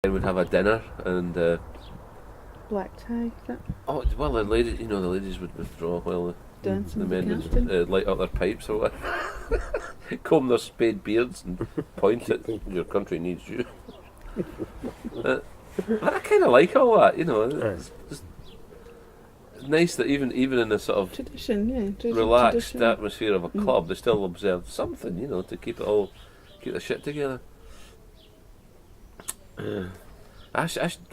I would have a dinner and Black tie, is that? oh well, the ladies would withdraw while Dance the in the men captain? would light up their pipes or whatever, comb their spade beards and point at your country needs you. I kind of like all that, It's nice that even in a sort of Tradition, yeah. relaxed tradition. atmosphere of a club, they still observe something, to keep the shit together. I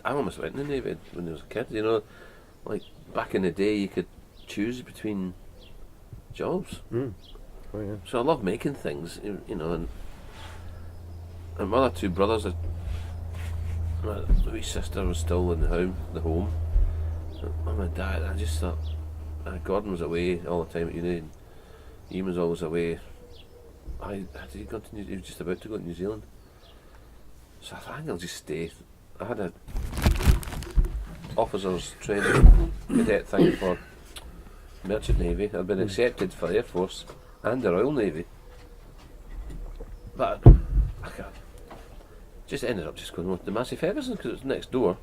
almost went in the Navy when I was a kid, like back in the day you could choose between jobs. Oh, yeah. So I love making things, and my other two brothers, my wee sister was still in the home. Mum and Dad, I just thought, Gordon was away all the time at uni, and Ian was always away. He was just about to go to New Zealand. So I think I'll just stay. I had a officers training cadet thing for Merchant Navy. I'd been accepted for Air Force and the Royal Navy. But I just ended up just going with the Massey Ferguson because it was next door.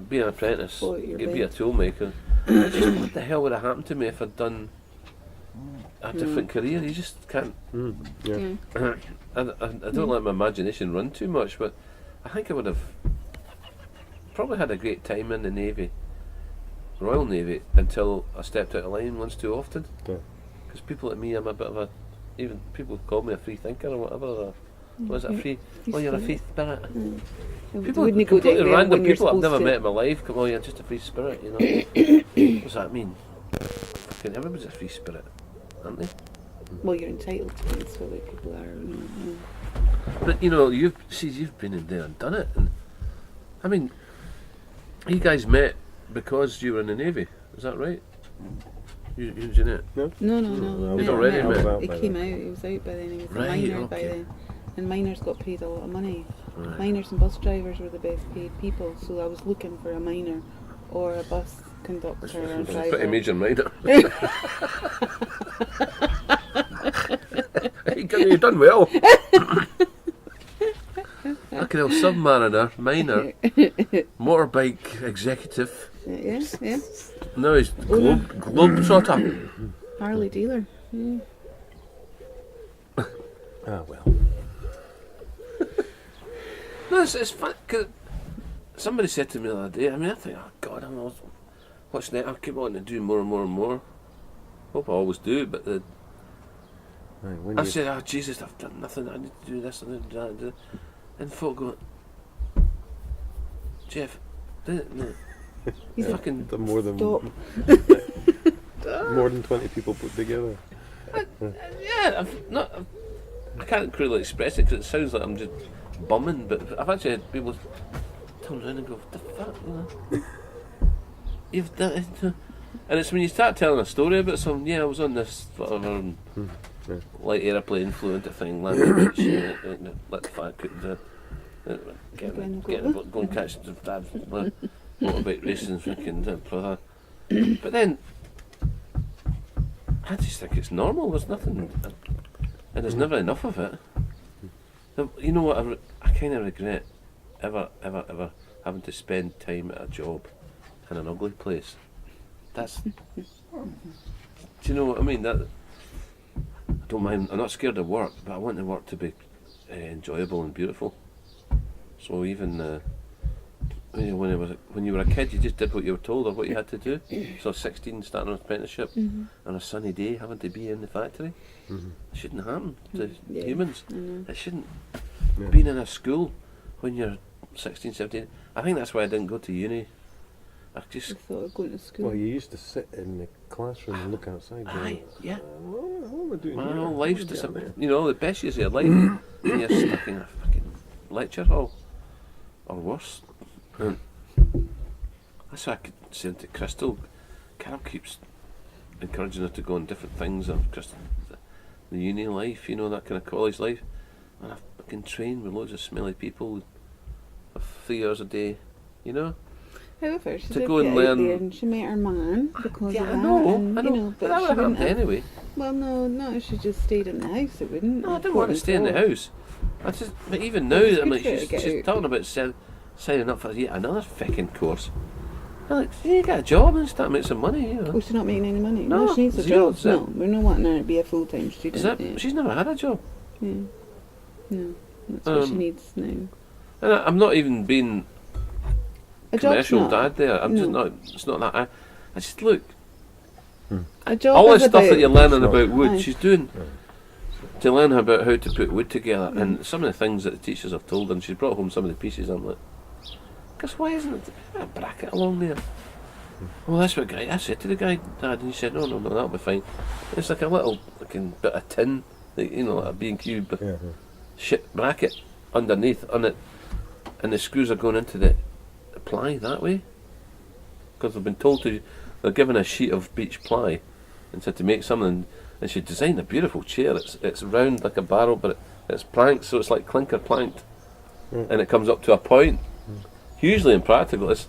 Be an apprentice, be a tool maker. What the hell would have happened to me if I'd done a different career? You just can't. Yeah. I don't let my imagination run too much, but I think I would have probably had a great time in the Navy, Royal Navy, until I stepped out of line once too often. Because people like me, I'm a bit of even people call me a free thinker or whatever. Was it a free? Oh, you're a free spirit. People, completely random people I've never met in my life. Come, oh, you're just a free spirit. What does that mean? Fucking everybody's a free spirit, aren't they? Well, you're entitled to it, so like people are. But you've been in there and done it, and I mean, you guys met because you were in the Navy. Is that right? You and Jeanette? No. You'd already met. He came out. He was out by then. He was a minor by then, and minors got paid a lot of money. Right. Minors and bus drivers were the best paid people, so I was looking for a minor or a bus conductor or driver. Pretty major minor. You've done well. Fucking hell, submariner, minor, motorbike executive. Yeah. No, he's globetrotter. Harley dealer. Yeah. Ah, well. No, it's fun because somebody said to me the other day. I mean, I think, oh God, I'm always watching it. I keep wanting to do more and more and more. Hope I always do, but I said, oh Jesus, I've done nothing. I need to do this and that. And folk go, Geoff, no. You fucking more than stop. more than 20 people put together. I can't clearly express it because it sounds like I'm just bumming, but I've actually had people turn around and go, what the fuck, You've done it. And it's when you start telling a story about something, I was on this whatever light aeroplane, flew into thing, landed on the beach, let the fire cook go and catch the dad motorbike racing freaking brother. But then I just think it's normal, there's nothing, and there's never enough of it. You know what, I kind of regret ever having to spend time at a job in an ugly place. That's, do you know what I mean? That I don't mind. I'm not scared of work, but I want the work to be enjoyable and beautiful. So even when you were a kid, you just did what you were told or what you had to do. So 16, starting an apprenticeship, on a sunny day, having to be in the factory, it shouldn't happen to humans. It shouldn't. Being in a school when you're 16, 17. I think that's why I didn't go to uni. I thought of going to school. Well, you used to sit in the classroom and look outside. Aye, yeah. What am I doing My here? whole life's disappeared. The best years of your life, and you're stuck in a fucking lecture hall, or worse. That's why I could say to Crystal. Carol keeps encouraging her to go on different things. Crystal, the uni life, that kind of college life. And I fucking train with loads of smelly people for 3 hours a day, However, she to did go get and out learn. there and she met her man because of that. I know. But that she would happen wouldn't have. anyway. Well, no, if she just stayed in the house, it wouldn't. No, I didn't want to stay in the house. But even now, It's I'm good like, for her to she's get out. talking about signing up for yet another fucking course. I'm like, you get a job and start making some money, you know. Oh, she's not making any money. No, No, she needs a zero, job. zero. No, we're not wanting her to be a full-time Is student. that, she's never had a job. Yeah. No, that's what she needs now. And I'm not even being A job's commercial not. dad there. I'm just No. not. It's not that. I just look. A job All is this stuff about, that you're learning It's not- about wood, Aye. she's doing to learn about how to put wood together, and some of the things that the teachers have told her. And she's brought home some of the pieces. I'm like, because why isn't it a bracket along there? Well, that's what I said to the guy, Dad, and he said, no, that'll be fine. It's like a little fucking bit of tin, like, you know, like a B&Q shit bracket underneath on it, and the screws are going into the ply that way. Because they've been told to, they're given a sheet of beech ply and said to make something, and she designed a beautiful chair. It's round like a barrel, but it's planked, so it's like clinker planked, and it comes up to a point. Hugely impractical. It's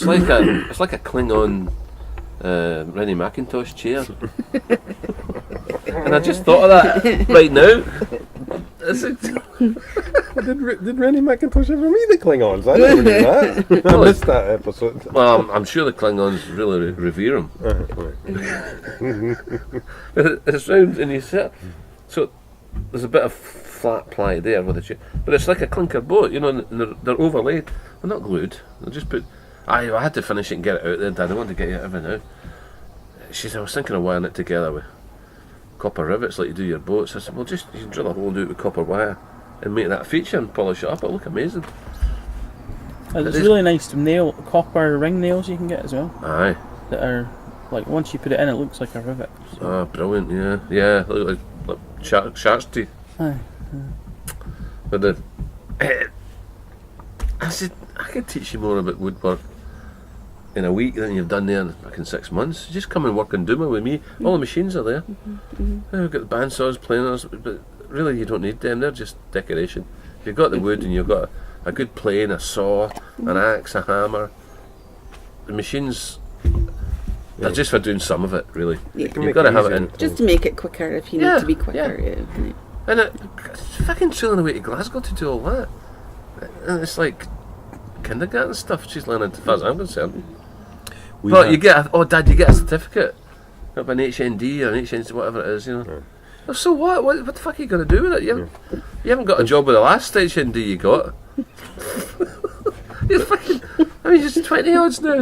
like a Klingon Rennie McIntosh chair. And I just thought of that right now. Did Rennie McIntosh ever meet the Klingons? I never knew that. I missed that episode. Well, I'm sure the Klingons really revere him. It's round and you sit. So there's a bit of flat ply there with the chair, but it's like a clinker boat, you know, and they're overlaid. They're not glued. They're just put. I had to finish it and get it out there, Dad. I wanted to get it out now. She said, I was thinking of wiring it together with copper rivets like you do your boats. I said, well, just you can drill a hole and do it with copper wire and make that a feature and polish it up. It'll look amazing. And it's really nice to copper ring nails you can get as well. Aye. That are like once you put it in, it looks like a rivet. So. Ah, brilliant. Yeah. Look like shark's teeth. Aye. But I said, I could teach you more about woodwork in a week than you've done there back in 6 months. Just come and work in Duma with me. All the machines are there. We've got the bandsaws, planers, but really you don't need them. They're just decoration. If you've got the wood and you've got a good plane, a saw, an axe, a hammer, the machines, they're just for doing some of it, really. Yeah. You've got to have it in. Just to make it quicker if you Yeah, need to be quicker. Yeah. And it's fucking trailing away to Glasgow to do all that. And it's like kindergarten stuff she's learning, as far as I'm concerned. But you get Dad, you get a certificate of an HND or an HNC, whatever it is, you know. Well, so what? What the fuck are you going to do with it? You haven't got a job with the last HND you got. You're fucking, I mean, you're 20 odds now.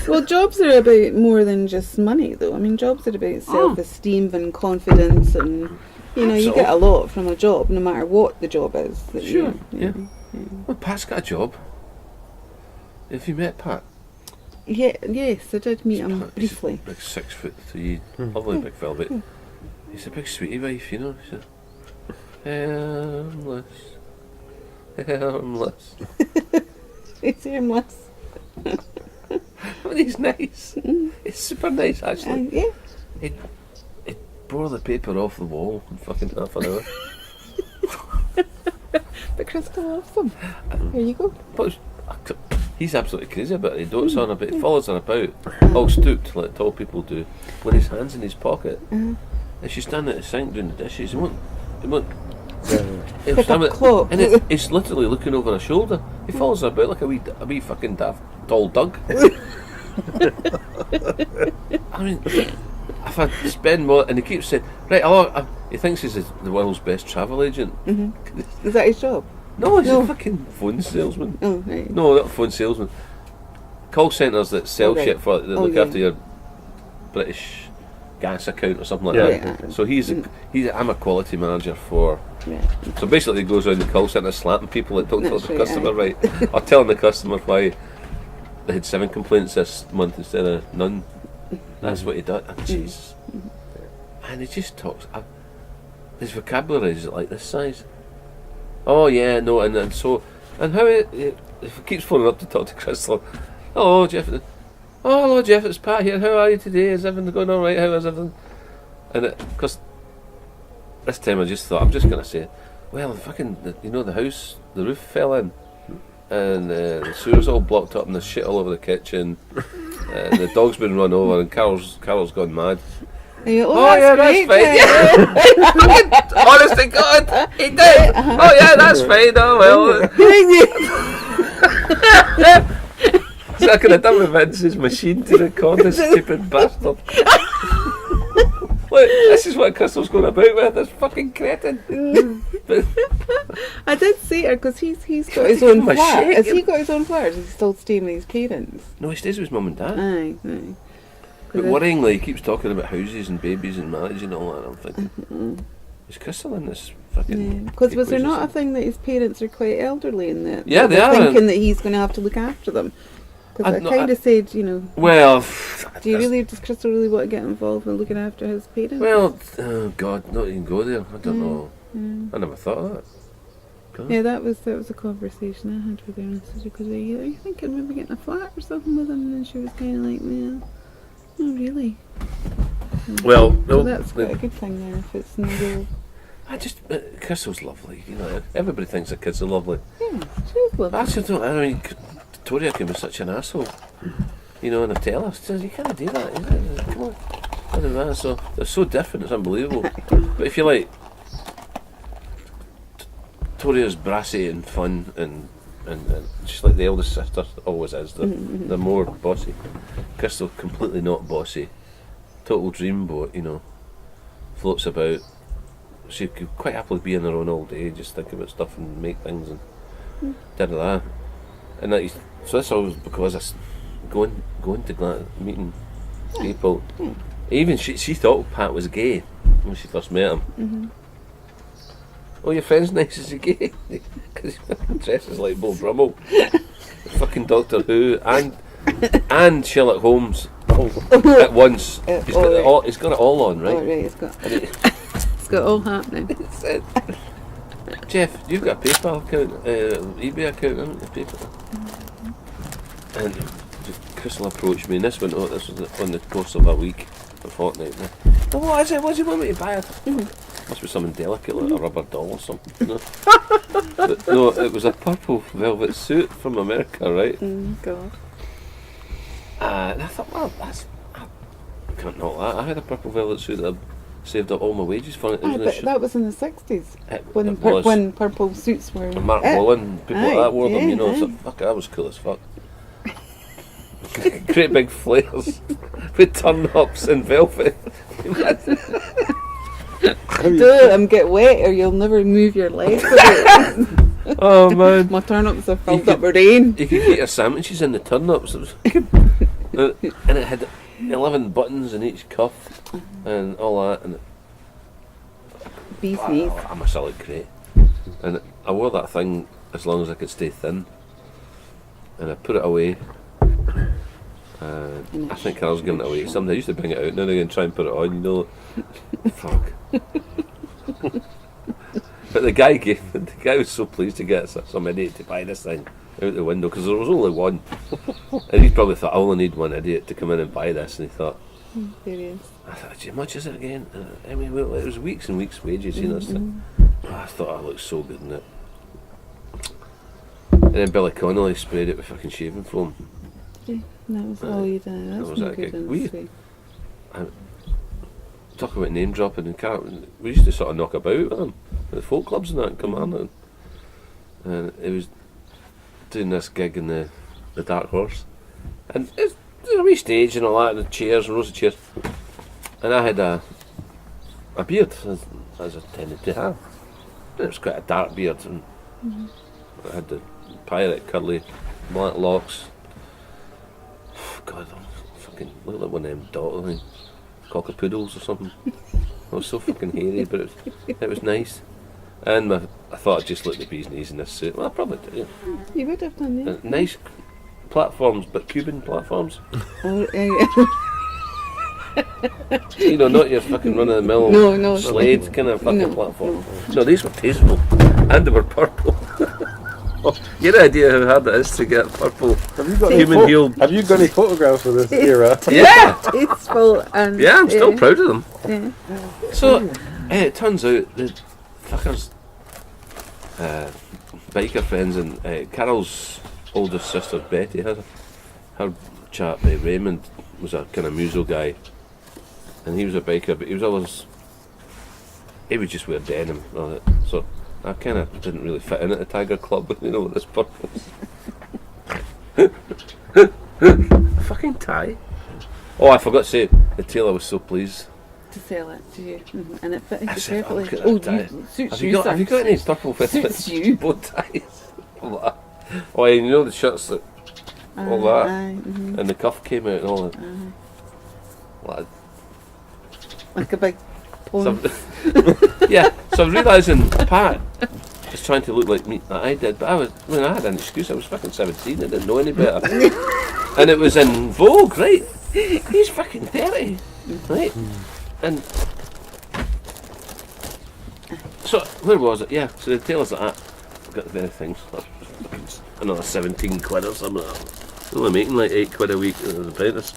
Well, jobs are about more than just money, though. I mean, jobs are about self-esteem and confidence, and you know, you get a lot from a job, no matter what the job is. Sure. Yeah. Well, Pat's got a job. Have you met Pat? Yeah. Yes, I did meet him briefly. Like 6'3", lovely big fella, but he's a big sweetie wife, you know. She's harmless. It's harmless. But he's nice. He's super nice, actually. Yeah. He'd bore the paper off the wall in fucking half an hour. But Crystal loves them. There you go. But he's absolutely crazy about it. He dotes on her, but he follows her about, all stooped like tall people do, with his hands in his pocket. And she's standing at the sink doing the dishes. He won't. He'll stand with clock. and he's literally looking over her shoulder. He follows her about like a wee fucking daft tall Doug. I mean, if I spend more, and he keeps saying, right, he thinks he's the world's best travel agent. Is that his job? No, he's a fucking phone salesman. Oh, right. No, not a phone salesman. Call centres that sell shit for that look after your British gas account or something like that. Right. So I'm a quality manager for. Yeah. So basically, he goes around the call centre slapping people that don't tell That's the right, customer right, or telling the customer why they had 7 complaints this month instead of none. That's what he does. And jeez, and he just talks. His vocabulary is like this size. Oh yeah, no, and so, and how if he keeps phoning up to talk to Crystal. Hello, Geoff. Oh, hello, Geoff. It's Pat here. How are you today? Is everything going all right? How is everything? And because this time I just thought I'm just going to say, well, the house, the roof fell in, and the sewer's all blocked up, and there's shit all over the kitchen, and the dog's been run over, and Carol's gone mad. That's great. fine. Honest to God, he did. Oh yeah, that's fine. Oh well. So I could have done with Vince's machine to record this stupid bastard. Look, this is what Crystal's going about with, this fucking cretin. I did see her because he's got his own my flat. shit. Has he got his own flat? Or is he still staying with his parents? No, he stays with his mum and dad. Aye. But worryingly, he keeps talking about houses and babies and marriage and all that. And I'm thinking, is Crystal in this fucking? Because was there not a thing that his parents are quite elderly and that? Yeah, they they're are. thinking that he's going to have to look after them. Because I kind of said, you know. Well, does Crystal really want to get involved in looking after his parents? Well, oh God, not even go there. I don't know. I never thought of that. God. Yeah, that was a conversation I had with her and said, because are you thinking maybe getting a flat or something with him? And she was kind of like, well, not really. Well, so that's quite a good thing there if it's no real. Crystal's lovely. You know, everybody thinks the kids are lovely. Yeah, she's lovely. I mean, Victoria can be such an asshole. You know, and I tell her, she says, you can't do that. Come on. I don't know. So they're so different. It's unbelievable. But if you like, Victoria's brassy and fun and she's like the eldest sister always is. They're more bossy. Crystal completely not bossy. Total dreamboat, you know. Floats about. She could quite happily be in her own all day, just think about stuff and make things and da. And that so that's always because I going to meeting people. Even she thought Pat was gay when she first met him. Oh, your friend's nice as a gay because he dresses like Beau Brummel, fucking Doctor Who and Sherlock Holmes at once. He's got it all on, right? Oh, right, it's got all happening. Geoff, you've got a PayPal account, eBay account, haven't you? PayPal. And Crystal approached me, and this was on the course of a week, a fortnight. Oh, what is it? What do you want me to buy it? Must be something delicate, like a rubber doll or something. No, but no, it was a purple velvet suit from America, right? God. And I thought, well, I can't knock that. I had a purple velvet suit that I saved up all my wages for it. But that was in the 60s. When when purple suits were. Mark Bullen, people like that wore them, you know. Aye. So fuck, that was cool as fuck. Great big flares with turn-ups and velvet. Do them get wet or you'll never move your legs. Oh man, my turnips have filled up with rain. You could get your sandwiches in the turnips. And it had 11 buttons in each cuff and all that. And Bees knees. I must have looked great. And I wore that thing as long as I could stay thin. And I put it away. I think Carol's giving it away to somebody. I used to bring it out, now they're going to try and put it on, you know. Fuck. But the guy was so pleased to get some idiot to buy this thing out the window, because there was only one. And he probably thought, I only need one idiot to come in and buy this. And he thought, I thought, how much is it again? I mean, well, it was weeks and weeks' wages, you know. So I thought I looked so good in it. And then Billy Connolly sprayed it with fucking shaving foam. That was all you did. That's was no that good gig. industry. Talk about name dropping and we used to sort of knock about with him at the folk clubs and that in Kilmarnock. And he was doing this gig in the Dark Horse. And there's a wee stage and all that, and the chairs, rows of chairs. And I had a beard, as I tended to have. It was quite a dark beard, and I had the pirate curly black locks. God, I fucking looked like one of them cockapoodles or something. I was so fucking hairy, but it was nice. And I thought I'd just look the bee's knees in this suit. Well, I probably did. Yeah. You would have done, yeah. Nice platforms, but Cuban platforms. You know, not your fucking run-of-the-mill Slade kind of fucking platform. No, these were tasteful, and they were purple. You get an idea how hard it is to get purple. Have you got Have you got any photographs of this era? Yeah, tasteful and yeah, I'm still proud of them. Yeah. So it turns out the fuckers, biker friends, and Carol's oldest sister Betty, her chap Raymond was a kind of muso guy, and he was a biker, but he was always he would just wear denim and all that. So I kind of didn't really fit in at the Tiger Club, with this purpose. A fucking tie. Oh, I forgot to say, the tailor was so pleased. To sell it to you, and it fitted I you said, perfectly. look at Oh, that tie. suits Have you, you got any purple Suits you. bow ties? Oh, and you know the shirts that, all that, and the cuff came out and all that. Lad. Like a big pony. Yeah, so I was realising Pat was trying to look like me that I did, but I had an excuse. I was fucking 17, I didn't know any better. And it was in vogue, right? He's fucking 30, right? And so, where was it? Yeah, so the tailor's like that. I've got the very things. Another 17 quid or something. I was only making like 8 quid a week as an apprentice.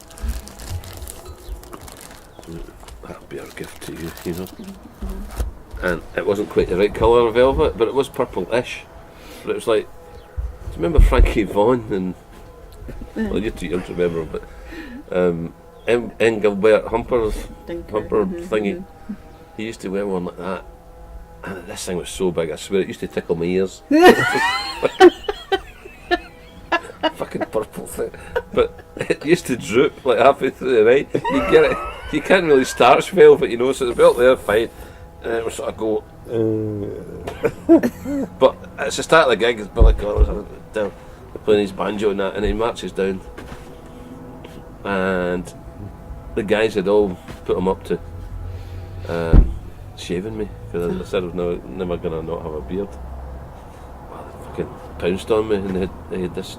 That'll be our gift to you, you know. And it wasn't quite the right colour of velvet, but it was purple-ish. But it was like, do you remember Frankie Vaughan and, well, you're too young to remember him, but Engelbert Humperdinck thingy. He used to wear one like that. And this thing was so big, I swear it used to tickle my ears. Fucking purple thing. But it used to droop like halfway through the night. You get it. You can't really starch velvet, you know, so it's built there fine. And it would sort of go. But it's the start of the gig, it's Billy Connolly they're playing his banjo and that, and he marches down. And the guys had all put him up to shaving me, because I said I was never going to not have a beard. Well, they fucking pounced on me, and they had this.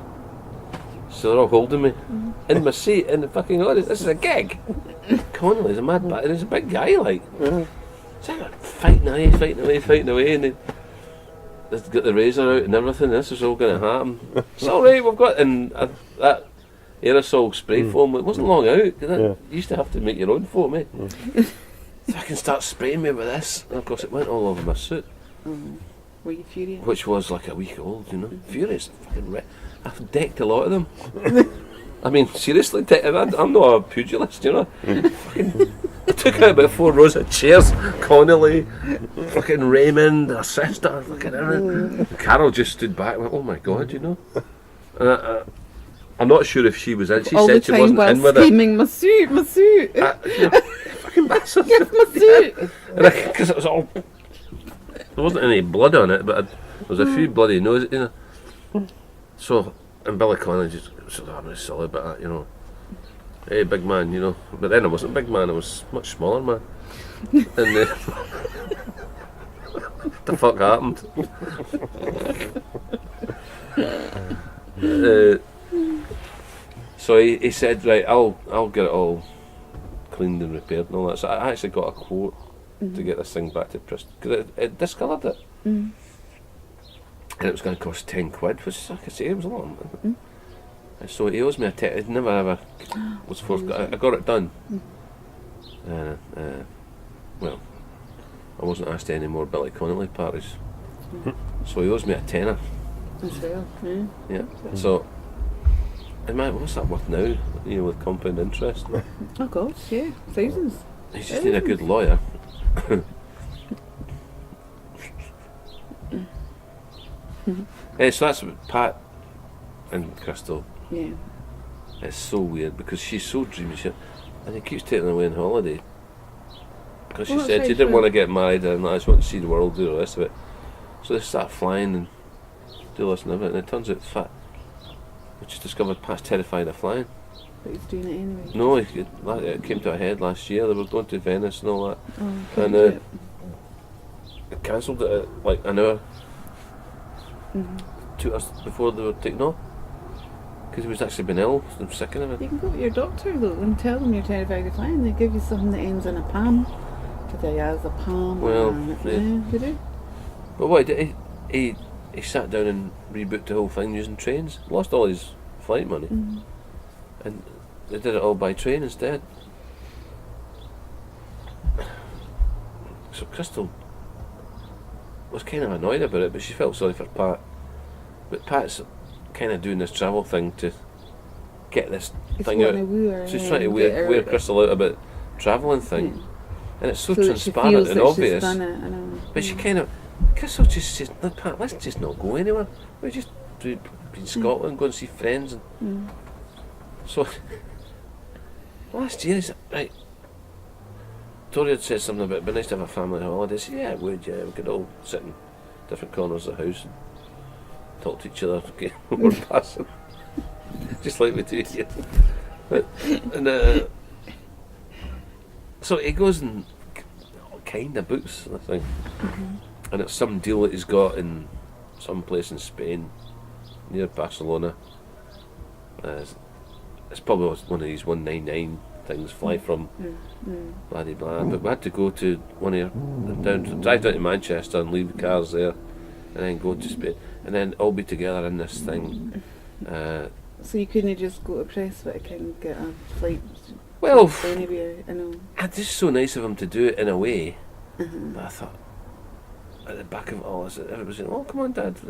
So they're all holding me in my seat in the fucking audience. This is a gig. Connolly's a mad bat, and he's a big guy, like. So I'm fighting away, and they've got the razor out and everything. This is all going to happen. It's all right, we've got, and that aerosol spray foam. It wasn't long out. You used to have to make your own foam, eh? So I can start spraying me with this, and of course it went all over my suit. Were you furious? Which was like a week old, you know. Furious. Fucking I've decked a lot of them. I mean, seriously, I'm not a pugilist, you know. Fucking, I took out about 4 rows of chairs. Connolly, fucking Raymond, her sister, fucking everything. Carol just stood back and went, oh my god, you know. I'm not sure if she was in. She all said she wasn't in with it. Screaming, my suit. Fucking bastard. Give my suit. Because it was all. There wasn't any blood on it, but there was a few bloody noses, you know. So, and Billy Connolly just said, I'm really silly about that, you know. Hey, big man, you know. But then I wasn't a big man, I was a much smaller man. And what the fuck happened? So he said, right, I'll get it all cleaned and repaired and all that. So I actually got a quote to get this thing back to Preston, because it discoloured it. And it was going to cost 10 quid, which, like I say, it was a lot. So he owes me a it never ever was forced. I got it done. Well, I wasn't asked to any more Billy Connolly parties. So he owes me a tenner. As well, yeah. So, and man, what's that worth now? You know, with compound interest. Oh gosh, yeah, thousands. You just need a good lawyer. So that's what Pat and Crystal. Yeah. It's so weird because she's so dreamy, and he keeps taking her away on holiday. Because she said she didn't want to get married and I just want to see the world, do the rest of it. So they start flying and do this and everything, and it turns out Fat, which is discovered Pat's terrified of flying. But he's doing it anyway. No, it came to a head last year. They were going to Venice and all that. Oh, And it cancelled it at like an hour. 2 hours before they were taking off. Because he was actually been ill and sick and everything. You can go to your doctor though and tell them you're terrified of flying. They give you something that ends in a palm. Today has a palm. Well, they do. But what he did, he sat down and rebooked the whole thing using trains. Lost all his flight money. And they did it all by train instead. So Crystal was kind of annoyed about it, but she felt sorry for Pat. But Pat's kind of doing this travel thing to get this thing out. She's trying to wear Crystal out about travelling thing. and it's so So that she transparent feels and that obvious. she's done it, I know. But she kind of, Crystal just says, "Look, Pat, let's just not go anywhere. We just be in Scotland, go and see friends." And so last year, right. Tori had said something about it'd be nice to have a family holiday. I said, yeah, it would, yeah. We could all sit in different corners of the house and talk to each other, okay, we're passing. Just like we do here. And so he goes and kind of books the thing. And it's some deal that he's got in some place in Spain, near Barcelona. It's probably one of these 199 things, fly from blah de blah. But we had to go to one of drive down to Manchester and leave the cars there, and then go to Spain, and then all be together in this thing. So you couldn't just go to Prestwick and get a flight Well, anywhere, I know. it's just so nice of him to do it in a way. But I thought, at the back of it all, everybody saying, "Oh, come on, Dad." So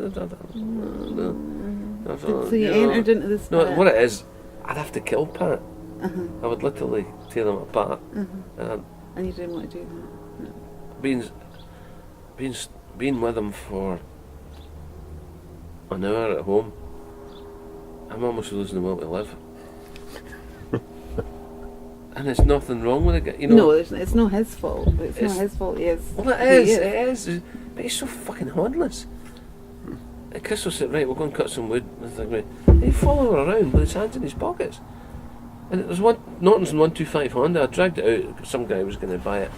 you entered into this. No, what it is, I'd have to kill Pat. I would literally tear him apart. And you didn't want to do that. Being with him for an hour at home, I'm almost losing the will to live. And there's nothing wrong with it, you know. No, it's not his fault. It's not his fault. Well, it is. But he's so fucking hodless. And Crystal said, "Right, we're going to cut some wood." And he'd follow her around with his hands in his pockets. And it was Norton's 125 Honda. I dragged it out. Some guy was going to buy it.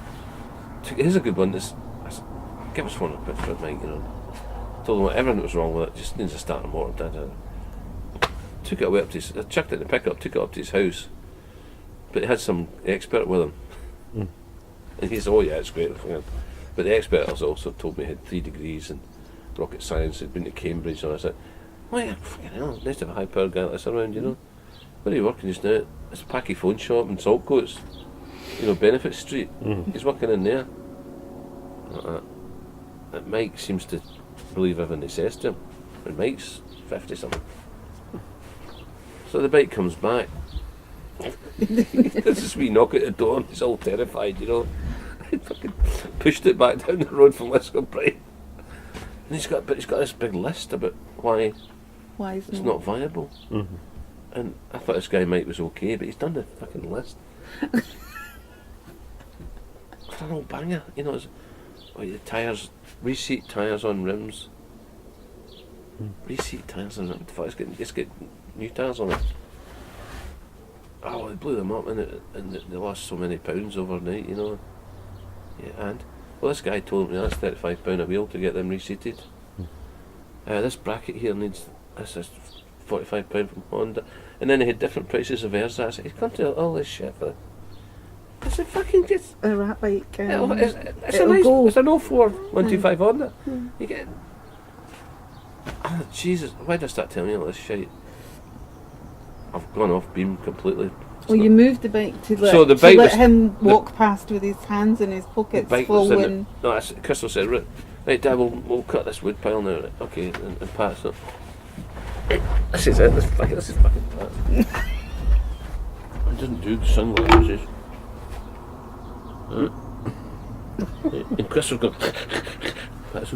Here's a good one. I said, "Give us one, a bit, Mike." You know, told him everything that was wrong with it. Just needs a starter motor. Took it away up to his. I chucked it in the pickup. Took it up to his house. But he had some expert with him. And he said, "Oh yeah, it's great." But the expert also told me he had 3 degrees in rocket science. He'd been to Cambridge, and I said, "Oh yeah, fucking hell, nice to have a high-powered guy like this around, you know." Where are you working just now? It's a Packy phone shop in Saltcoats, you know, Benefit Street. He's working in there. Like that. And Mike seems to believe everything he says to him. And Mike's 50-something. So the bike comes back. This is me knock at the door and he's all terrified, you know. I fucking pushed it back down the road from Liscombe Brae. And he's got this big list about why it's not viable. And I thought this guy Mike was okay, but he's done the fucking list. For an old banger, you know, the tyres, reseat tyres on rims. Reseat tyres on rims. I thought let's get new tyres on it. Oh, they blew them up and they lost so many pounds overnight, you know. Yeah, and this guy told me that's £35 a wheel to get them reseated. This bracket here needs this is £45 from Honda, and then they had different prices of ersatz. I said, "He's come to all this shit for." I said, "Fucking just a rat bike." it's an 04 125 Honda. You get. Oh, Jesus! Why did I start telling you all this shit? I've gone off beam completely. Well, you moved the bike to let him walk past with his hands in his pockets full when... No, Crystal said, "Right, Dad, we'll cut this wood pile now." Right? Okay, and Pat's not. This is it. This is fucking Pat. I didn't do the sunglasses. And Crystal's going. Pat's.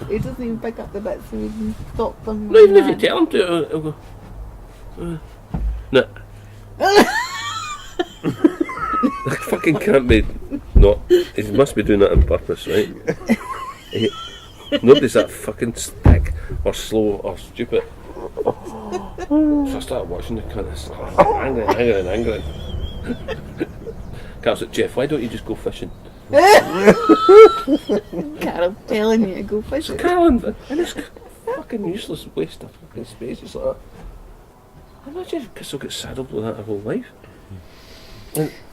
He doesn't even pick up the bits so we can stop them. No, even if you tell him to, he'll go. No. That fucking can't be. No, he must be doing that on purpose, right? Nobody's that fucking thick or slow or stupid. So I started watching the cunt. Angry. Carl's like, "Geoff, why don't you just go fishing?" Carol telling you to go fishing. Carol, and it's fucking useless waste of fucking space. It's like that. Imagine if Crystal gets saddled with that her whole life.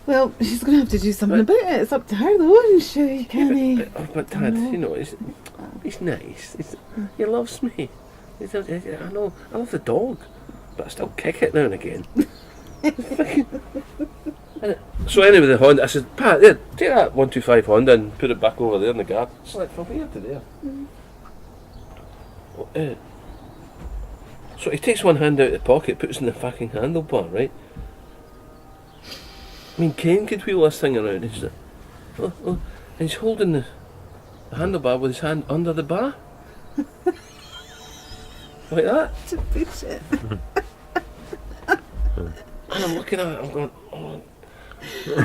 Well, she's going to have to do something about it. It's up to her though, isn't she? You can't. But Dad, you know, he's nice. He loves me. I know. I love the dog, but I still kick it now and again. So anyway, the Honda, I said, "Pat, yeah, take that 125 Honda and put it back over there in the garden." It's like from here to there. So he takes one hand out of the pocket, puts it in the fucking handlebar, right? I mean, Ken could wheel this thing around. He's like, oh, and he's holding the handlebar with his hand under the bar. Like that. To push it. And I'm looking at it, I'm going, oh.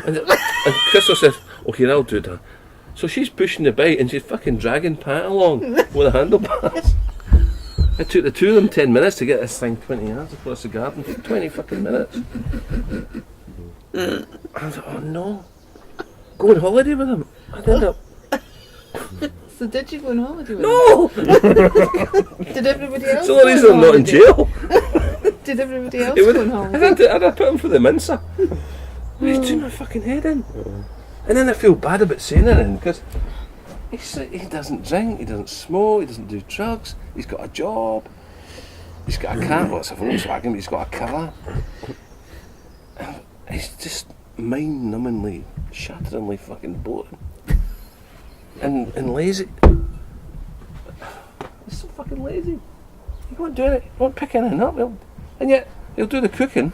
And Crystal says, oh, here, I'll do that. So she's pushing the bike and she's fucking dragging Pat along with the handlebars. It took the two of them 10 minutes to get this thing 20 yards across the garden. 20 fucking minutes. I thought, oh no. Go on holiday with him. I'd end up. So did you go on holiday with No! him? Did everybody else? It's the only go reason on I'm not in holiday? jail. Did everybody else It would, go on holiday? I'd have put him for the Mensa. He's doing my fucking head in. And then I feel bad about saying it because he doesn't drink, he doesn't smoke, he doesn't do drugs, he's got a job, he's got a car, well it's a Volkswagen, but he's got a car. He's just mind-numbingly, shatteringly fucking boring. And lazy. He's so fucking lazy. He won't do it, he won't pick anything up, and yet he'll do the cooking.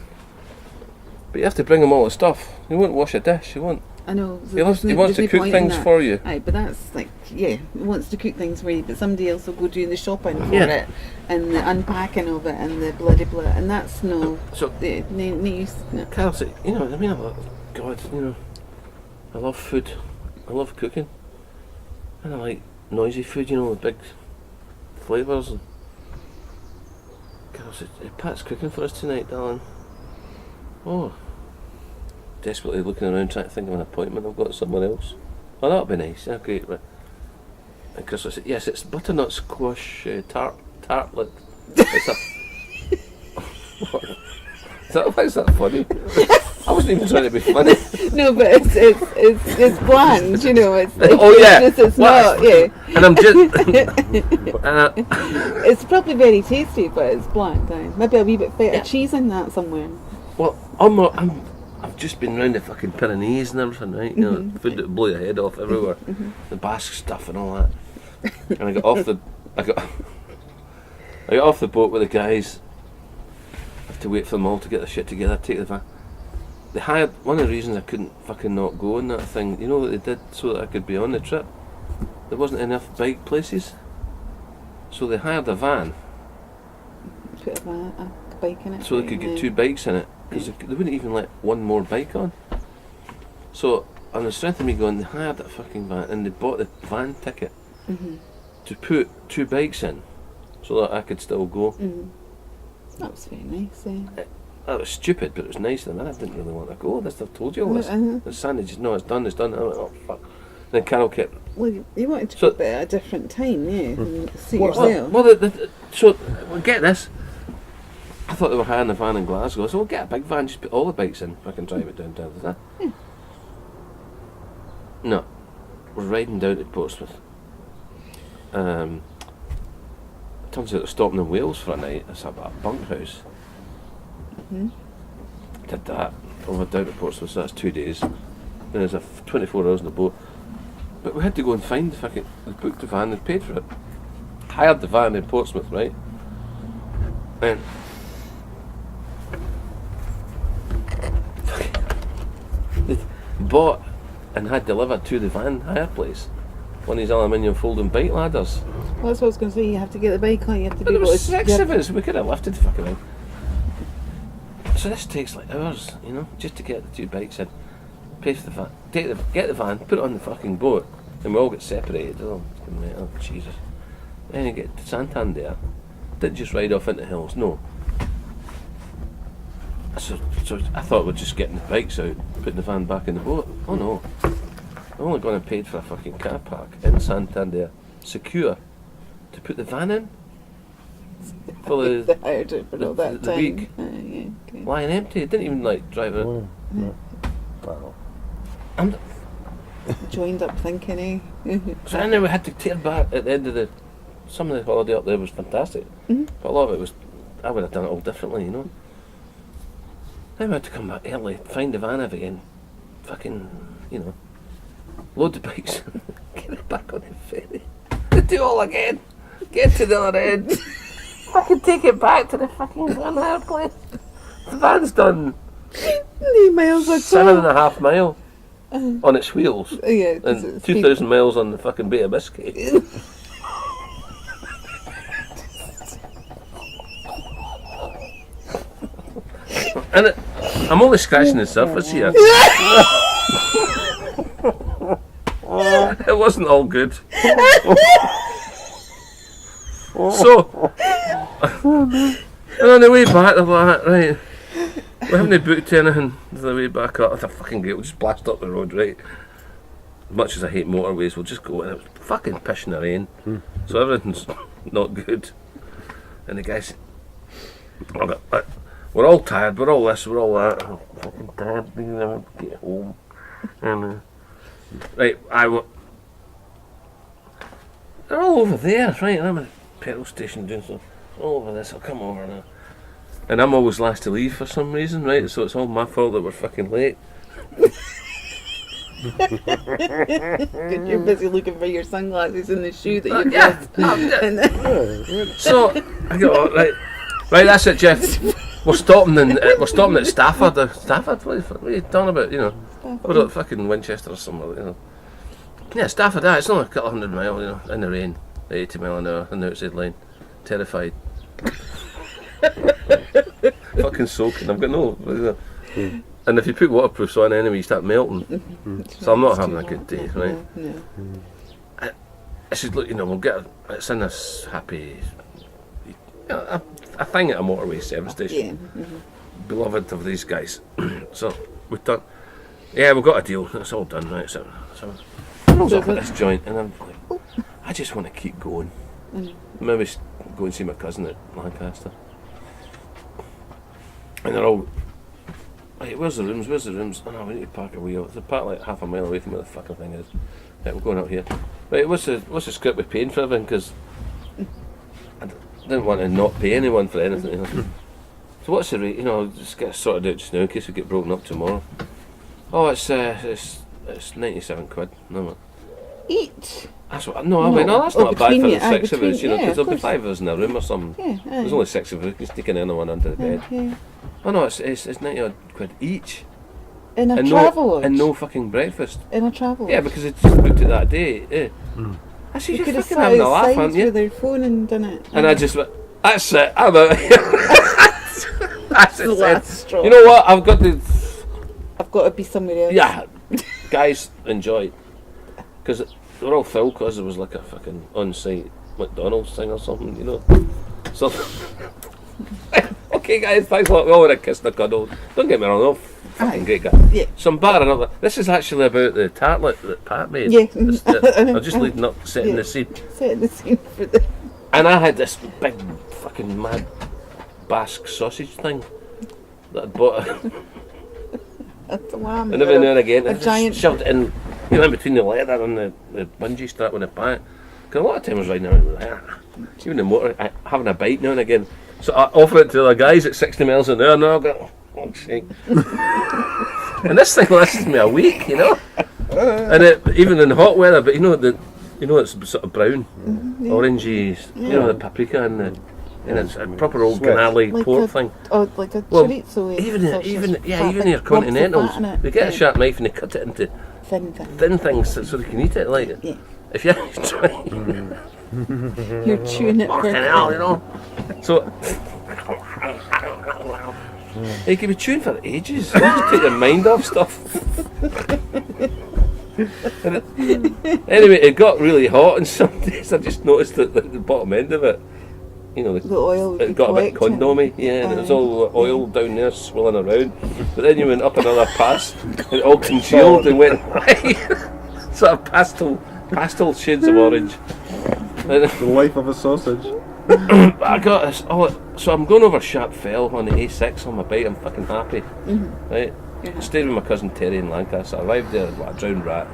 But you have to bring him all the stuff. He won't wash a dish, he won't. I know. He wants to cook things for you. Aye, but that's like, yeah, he wants to cook things for you, but somebody else will go doing the shopping for Yeah. it, and the unpacking of it, and the bloody blah, and that's no, So, no use. No. Carl said, you know, I mean, God, you know, I love food, I love cooking, and I like noisy food, you know, with big flavours. And Carl said, hey, Pat's cooking for us tonight, darling. Oh. Desperately looking around trying to think of an appointment I've got somewhere else. Oh, that'll be nice. Yeah, great. Right. And Chris said, yes, it's butternut squash tartlet. It's a... Why is that funny? I wasn't even trying to be funny. No, but it's bland, you know. It's Oh, yeah. It's not, yeah. And I'm just... It's probably very tasty, but it's bland. Aye. Maybe a wee bit feta cheese in that somewhere. well, I've just been round the fucking Pyrenees and everything, right? You know, food that blew your head off everywhere. The Basque stuff and all that. And I got off the boat with the guys. I have to wait for them all to get their shit together, take the van. They hired, one of the reasons I couldn't fucking not go on that thing, you know what they did so that I could be on the trip? There wasn't enough bike places. So they hired a van Put a bike in it. so they could get two bikes in it, because they wouldn't even let one more bike on. So on the strength of me going, they hired that fucking van and they bought the van ticket to put two bikes in so that I could still go. That was very nice. Eh? That was stupid, but it was nice. And I didn't really want to go. I've told you all this. The Sandy just, no, it's done. And I went, oh fuck. Then Carol kept. Well, you wanted to So- put it at a different time, yeah, and see Well, yourself. so get this. I thought they were hiring a van in Glasgow, so we'll get a big van, just put all the bikes in. I can drive it downtown. Is that? Yeah. No, we're riding down to Portsmouth. Turns out they're stopping in Wales for a night. It's a bunkhouse. Did that over down to Portsmouth, so that's 2 days. Then there's 24 hours on the boat. But we had to go and find the fucking. We booked the van and paid for it. Hired the van in Portsmouth, right? And they bought and had delivered to the van hire place one of these aluminium folding bike ladders. Well, that's what I was going to say. You have to get the bike on. You have to But be there able was to. 6 you of have us. We could have lifted the fucking thing. So this takes like hours, you know, just to get the two bikes in. Pay for the van, get the van, put it on the fucking boat, and we all get separated. Oh Jesus! Then you get to Santander. Didn't just ride off into the hills, no. So I thought we're just getting the bikes out, putting the van back in the boat. Oh no! I've only gone and paid for a fucking car park in Santander, secure, to put the van in for They hired it for all the that time. week. Yeah, okay. lying empty. It didn't even like drive it. Wow. Joined up thinking, eh? So I we had to tear back at the end of some of the holiday up there was fantastic, but a lot of it was, I would have done it all differently, you know. Then we had to come back early, find the van again, fucking, you know, load the bikes, get it back on the ferry, do it all again, get to the other end. fucking take it back to the fucking airplane. The van's done 9 miles a 7.5 mile on its wheels. Yeah, And 2,000 miles on the fucking Bay of Biscay. And I'm only scratching the surface here. It wasn't all good. So, and on the way back, they're like, right, we haven't booked anything on the way back up. They're fucking great, we'll just blast up the road, right? As much as I hate motorways, we'll just go, and it was fucking pissing the rain. So everything's not good. And the guys, we're all tired, we're all this, we're all that. I'm fucking tired, I want to get home. And, right, they're all over there, right? And I'm at a petrol station doing something. All over this, I'll come over now. And I'm always last to leave for some reason, right? So it's all my fault that we're fucking late. You're busy looking for your sunglasses in the shoe that you So I go, right, that's it, Geoff. We're stopping at Stafford. Stafford? What are you talking about? You know, we're at fucking Winchester or somewhere. You know. Yeah, Stafford. It's only a couple 100 miles. You know, in the rain, 80 mile an hour on the outside line. Terrified. Fucking soaking. I've got no. And if you put waterproofs on anyway, you start melting. So I'm not having a good day, right? No. I said, look, you know, we'll get. It's in this happy. A thing at a motorway service station. Yeah. Beloved of these guys. So we've done. Yeah, we've got a deal. It's all done, right? So I was up at this joint, and I'm like, I just want to keep going. Maybe go and see my cousin at Lancaster. And they're all, right, where's the rooms? Oh no, we need to park a wheel. They park like half a mile away from where the fucking thing is. Right, we're going out here. Right, what's the script with paying for everything? Because I didn't want to not pay anyone for anything. You know? So what's the rate? You know, just get it sorted out just now in case we get broken up tomorrow. Oh, it's 97 quid. No, Each. that's what. No, I went. No, that's not bad for the 6 of us. You know, yeah, because there'll be of 5 of us in a room or something. Yeah, There's only 6 of us. You can sneak another one under the bed. Yeah. Oh no, it's 90 odd quid each. In a And travel lodge. and no fucking breakfast. In a travel Yeah, lodge. because it's just booked it that day. Yeah. I said, You you're could have fucking sat having a laugh, outside aren't you? with their phone and done it. And I just went, that's it, I'm out here. That's the it. last straw. You know what? I've got to. I've got to be somewhere else. Yeah, guys, enjoy. Because they were all filled because there was like a fucking on-site McDonald's thing or something, you know. So, okay, guys, thanks a lot. We all had a kiss and a cuddle. Don't get me wrong, they're all fucking great guys. Yeah. Some bar and other. This is actually about the tartlet that Pat made. Yeah. I'm just leading up, setting the scene. Setting the scene for the. And I had this big fucking mad Basque sausage thing that I'd bought. That's a lamb. And every now and again, A I just giant. shoved it in, you know, in between the leather and the bungee strap on the back. Because a lot of times I was riding around with that. Even the motor, having a bite now and again. So I offer it to the guys at 60 miles an hour, and I'll go, oh, shit. And this thing lasts me a week, you know. And even in hot weather, but you know it's sort of brown, orangey, you know, the paprika and it's a proper old Sweat. canali Like pork a- thing. Oh, like a Well, chorizo. even your Lumps of continentals, fat in it. they get a Yeah. sharp knife and they cut it into Thin thing. thin things so they can eat it. Like Yeah. if you try, You're chewing it fucking hell, you know. So you can be chewing for ages. You just take your mind off stuff. Anyway, it got really hot, and some days I just noticed that the bottom end of it, you know, The oil would it be got a bit collecting. condomy, yeah, and it was all oil down there swirling around. But then you went up another pass, and it all congealed and went sort of pastel shades of orange. And The life of a sausage. I got this. So I'm going over Sharp Fell on the A6 on my bike. I'm fucking happy, right? Yeah. Stayed with my cousin Terry in Lancaster. I arrived there like a drowned rat.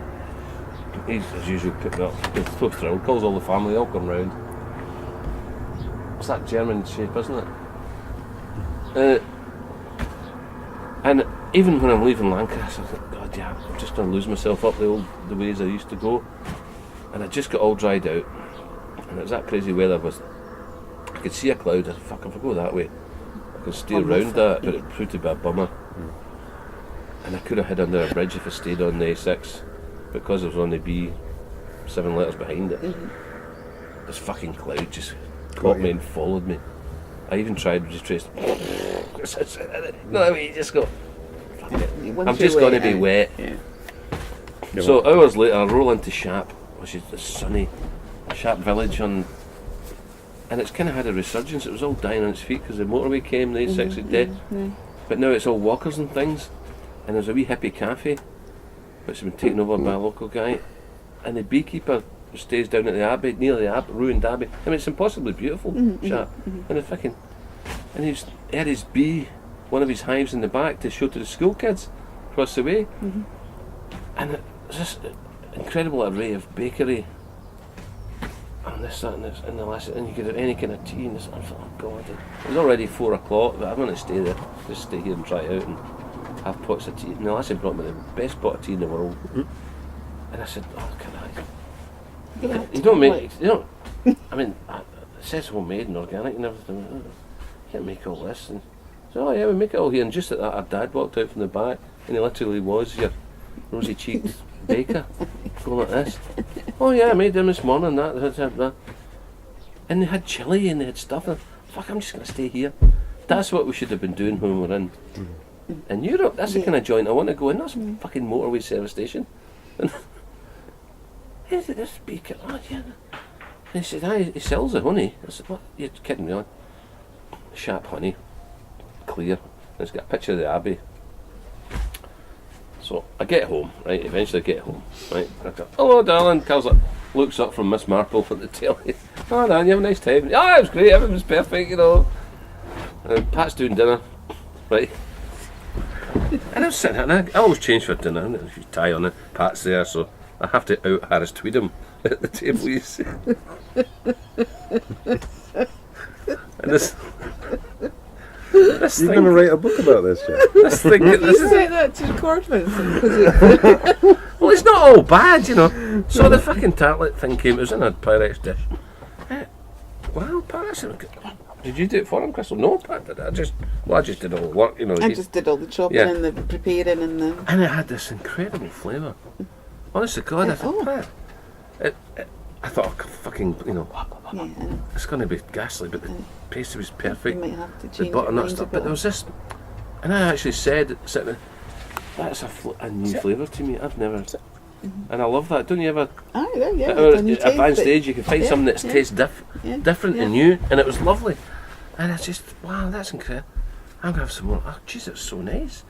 He's as usual putting up. He's so thrilled. Calls all the family. All come round. It's that German shape, isn't it? And even when I'm leaving Lancaster, I think, God, yeah, I'm just going to lose myself up the ways I used to go. And I just got all dried out. And it was that crazy weather. could see a cloud. I said, fuck, if I go that way, I could steer round that, but it proved to be a bummer. And I could have hid under a bridge if I stayed on the A6, because I was on the B, 7 letters behind it. This fucking cloud just caught me and followed me. I even tried to trace. No, I mean, you just go. Fuck it. I'm just going to be wet. Yeah. So hours later, I roll into Shap, which is the sunny Shap village and it's kind of had a resurgence. It was all dying on its feet because the motorway came, the A6 is dead. But now it's all walkers and things. And there's a wee hippie cafe, which has been taken over by a local guy. And the beekeeper stays down at the Abbey, near the ruined Abbey. I mean, it's impossibly beautiful, Shap. And and he had his bee, one of his hives in the back to show to the school kids across the way. And it's just an incredible array of bakery. And this, that, and this, and the last, and you could have any kind of tea. And this, I thought, oh God, it was already 4 o'clock, but I'm going to stay there, just stay here and try it out and have pots of tea. And the lassie brought me the best pot of tea in the world. And I said, oh, can I? You don't make, I mean, it says homemade and organic and everything. You can't make all this. And so, oh yeah, we make it all here. And just at that, our dad walked out from the back, and he literally was your rosy-cheeked baker, going like this. Oh yeah, I made them this morning, that. And they had chili and they had stuff. And fuck, I'm just going to stay here. That's what we should have been doing when we were in Europe. That's the kind of joint I want to go in. That's a fucking motorway service station. And this beaker, oh yeah. And he said, he sells the honey. I said, what? You're kidding me on? Shap honey, clear. And it's got a picture of the Abbey. So I get home, right? Eventually I get home, right? I go, hello, darling. Carl's like, looks up from Miss Marple at the telly. Oh, Dan, you have a nice time. Oh, it was great. Everything was perfect, And Pat's doing dinner, right? And I'm sitting there, and I always change for dinner. And if you tie on it, Pat's there, so I have to out Harris Tweedham at the table. You see. And this You're going to write a book about this, Geoff? This thing. You say that to the court, Vincent. Well, it's not all bad, So the fucking tartlet thing came. It was in a Pyrex dish. Wow, Pat, did you do it for him, Crystal? No, Pat did it. I just did all the work, I just did all the chopping and the preparing and the. And it had this incredible flavour. Honest to God, I thought, Pat. I thought, fucking, it's going to be ghastly, but the pastry was perfect. You might have to change the butternut stuff, but there was this, and I actually said, sitting there, that's a new flavour to me. I've never, and I love that. Don't you ever? At advanced stage, you can find something that tastes different and new, and it was lovely. And it's just, wow, that's incredible. I'm gonna have some more. Oh, jeez, it's so nice.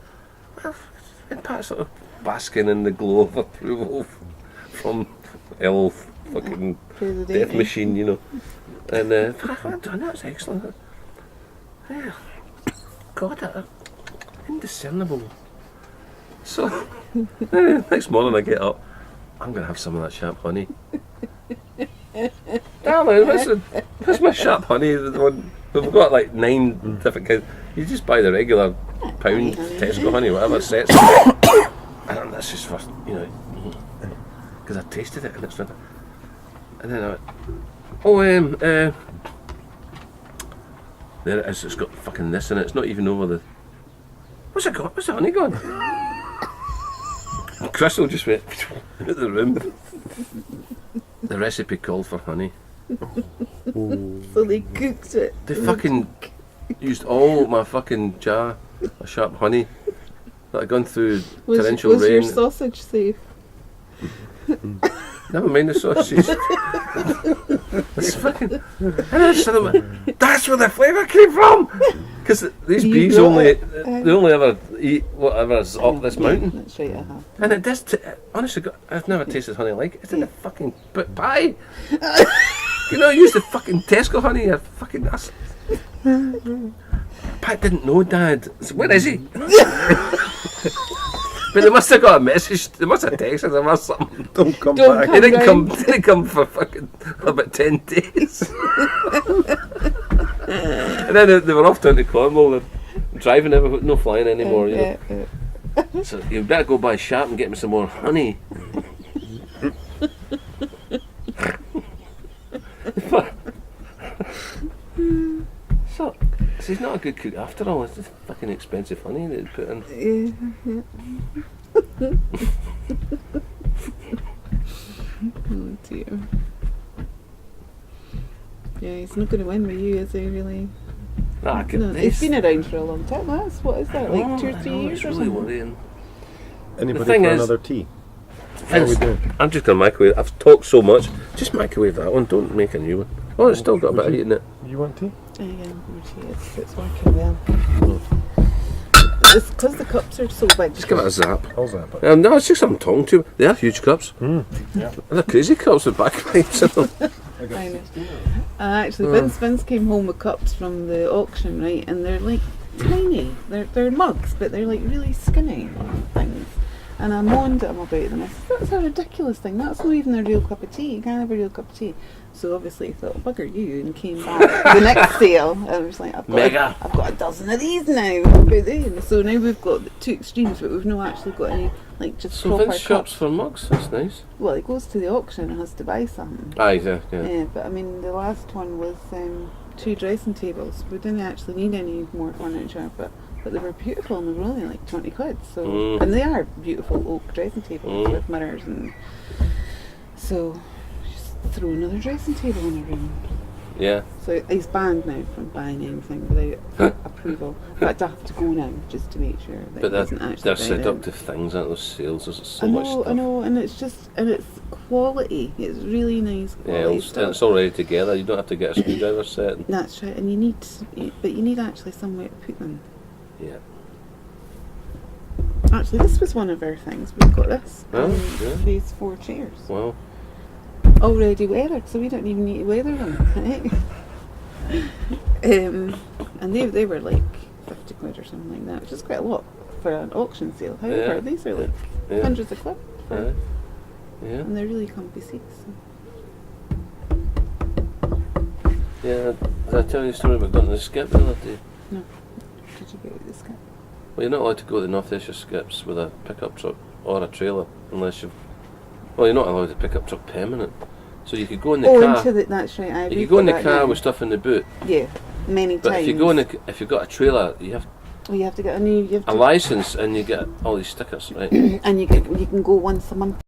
And Pat's sort of basking in the glow of approval from fucking death machine, And well done, that's excellent. Yeah. God, indiscernible. So, next morning I get up, I'm going to have some of that Shap honey. Darling, what's my Shap honey? The one, we've got like 9 different kinds. You just buy the regular pound Tesco honey, whatever sets. And that's just for, because I tasted it and it's fantastic. And then I went, there it is, it's got fucking this in it, it's not even over the... What's it got? What's the honey gone? Crystal just went out of the room. The recipe called for honey. So they cooked it. They fucking used all my fucking jar of Shap honey that I'd gone through torrential rain. Was your sausage safe? Never mind the sausage. It's fucking. And I just thought, that's where the flavour came from. Because these bees they only ever eat whatever's up this mountain. That's right, And it does. Honestly, I've never tasted honey like it. It's in the fucking pie. Use the fucking Tesco honey. Or fucking ass. Pat didn't know, Dad. So where is he? But they must have got a message. They must have texted him or something. Don't come back. They didn't come for fucking about 10 days. And then they were off down to Cornwall and driving, no flying anymore. So you better go by Shap and get me some more honey. 'Cause he's not a good cook after all. It's just fucking expensive honey that he put in. Oh dear. Yeah, he's not going to win with you, is he? Really? Ah, No, he's been around for a long time. What is that? Like 2 or 3 years it's or really something? worrying. Anybody thing for is- another tea? What are we doing? I'm just going to microwave. I've talked so much. Just microwave that one. Don't make a new one. Oh, it's still got a bit of heat in it. You want tea? It's working well. It's because the cups are so big. Just give it a zap. I'll zap it. No, it's just I'm talking to. They are huge cups. Yeah. And they're crazy cups with bagpipes in them. I know. Actually, Vince came home with cups from the auction, right? And they're like tiny. They're mugs, but they're like really skinny things. And I moaned at him about them. I said, that's a ridiculous thing. That's not even a real cup of tea. You can't have a real cup of tea. So obviously he thought, bugger you, and came back the next sale. And I was like, I've got a dozen of these now. What about these? So now we've got the two extremes, but we've not actually got any, like, just So proper Vince cups. shops for mugs. That's nice. Well, it goes to the auction and has to buy some. Aye, yeah. Yeah, but I mean, the last one was 2 dressing tables. We didn't actually need any more furniture, but they were beautiful and they were only like 20 quid. So, and they are beautiful oak dressing tables with mirrors, and so just throw another dressing table in a room. Yeah. So he's banned now from buying anything without approval. But I have to go now just to make sure that But he doesn't actually they're buy them. seductive things, aren't those sales? There's so I much know, stuff. I know, and it's just, and it's quality. It's really nice Yeah, quality it's, stuff. it's all ready together. You don't have to get a screwdriver set. That's right, and but you need actually somewhere to put them. Yeah. Actually, this was one of our things. We've got this. Oh, yeah. These 4 chairs. Well, Already weathered, so we don't even need to weather them. Right? And they were like 50 quid or something like that, which is quite a lot for an auction sale. However, Yeah. these are like yeah. hundreds of quid. Yeah. Yeah. And they're really comfy seats. So. Yeah. Did I tell you a story about going to the skip the other day? No. Did you get this guy? Well, you're not allowed to go to the North Ayrshire skips with a pickup truck or a trailer unless you've. Well, you're not allowed to pick up truck permanent. So you could go in the car. That's right. You could go in the car with stuff in the boot. Yeah, many But times. if you go in, if you've got a trailer, you have well, you have to get a new. You have a to, license and you get all these stickers, right? and you can go once a month.